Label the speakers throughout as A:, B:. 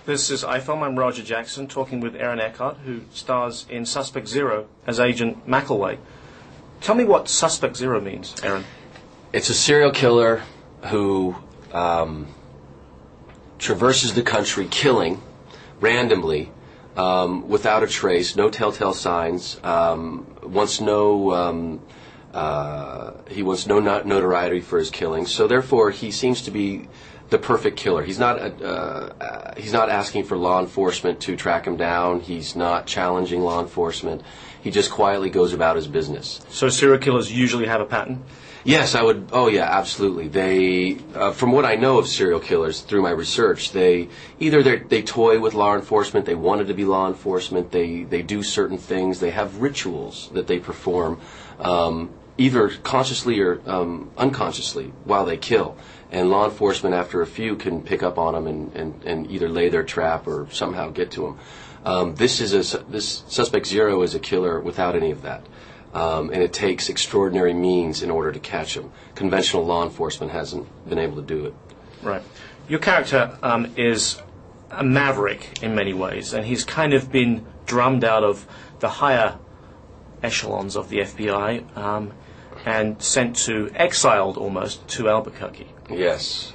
A: This is iFilm. I'm Roger Jackson, talking with Aaron Eckhart, who stars in Suspect Zero as Agent McElway. Tell me what Suspect Zero means, Aaron.
B: It's a serial killer who traverses the country killing randomly, without a trace, no telltale signs, wants no notoriety for his killing. So therefore, he seems to be the perfect killer. He's not asking for law enforcement to track him down. He's not challenging law enforcement. He just quietly goes about his business.
A: So serial killers usually have a pattern?
B: Yes, I would. Oh, yeah, absolutely. They, from what I know of serial killers through my research, they toy with law enforcement. They wanted to be law enforcement. They do certain things. They have rituals that they perform, either consciously or unconsciously, while they kill. And law enforcement, after a few, can pick up on them and either lay their trap or somehow get to them. This Suspect Zero is a killer without any of that. And it takes extraordinary means in order to catch him. Conventional law enforcement hasn't been able to do it.
A: Right. Your character is a maverick in many ways, and he's kind of been drummed out of the higher echelons of the FBI and exiled almost to Albuquerque.
B: Yes.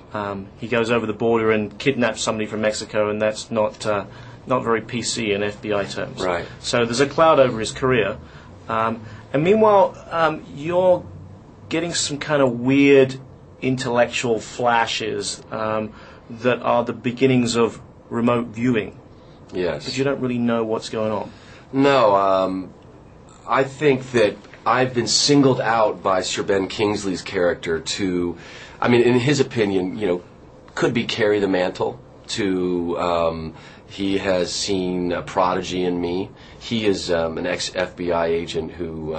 A: He goes over the border and kidnaps somebody from Mexico, and that's not very PC in FBI terms.
B: Right.
A: So there's a cloud over his career. And meanwhile, you're getting some kind of weird intellectual flashes that are the beginnings of remote viewing.
B: Yes.
A: But you don't really know what's going on.
B: No, I think that I've been singled out by Sir Ben Kingsley's character to, I mean, in his opinion, could be carry the mantle to... He has seen a prodigy in me. He is an ex-FBI agent who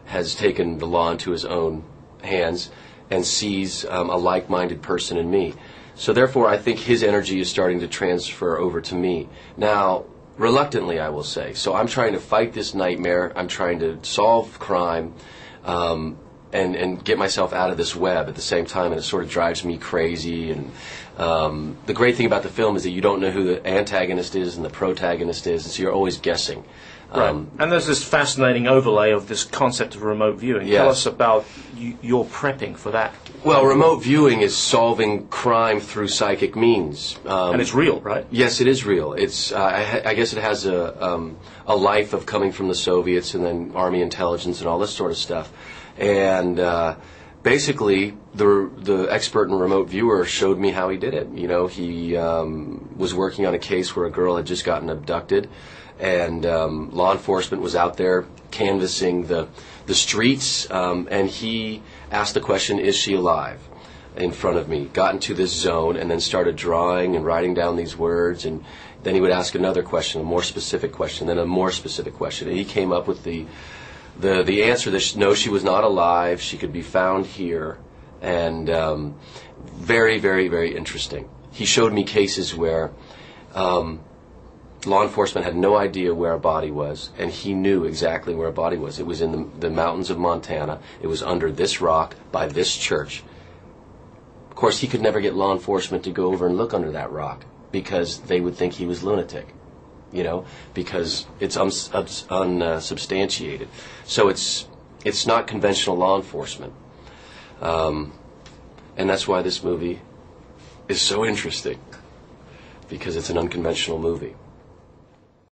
B: has taken the law into his own hands and sees a like-minded person in me. So therefore, I think his energy is starting to transfer over to me. Now, reluctantly, I will say. So I'm trying to fight this nightmare. I'm trying to solve crime and get myself out of this web at the same time, and it sort of drives me crazy. And the great thing about the film is that you don't know who the antagonist is and the protagonist is, and so you're always guessing.
A: Right. And there's this fascinating overlay of this concept of remote viewing.
B: Yes.
A: Tell us about your prepping for that.
B: Well, remote viewing is solving crime through psychic means.
A: And it's real, right?
B: Yes, it is real. It's I guess it has a life of coming from the Soviets and then Army intelligence and all this sort of stuff. And basically, the expert in remote viewer showed me how he did it. He was working on a case where a girl had just gotten abducted, and law enforcement was out there canvassing the streets, and he asked the question, "Is she alive?" in front of me. Got into this zone and then started drawing and writing down these words, and then he would ask another question, a more specific question, then a more specific question, and he came up with the answer that no, she was not alive. She could be found here, and very, very, very interesting. He showed me cases where law enforcement had no idea where a body was, and he knew exactly where a body was. It was in the mountains of Montana. It was under this rock by this church. Of course, he could never get law enforcement to go over and look under that rock because they would think he was lunatic. Because it's unsubstantiated. So it's not conventional law enforcement. And that's why this movie is so interesting, because it's an unconventional movie.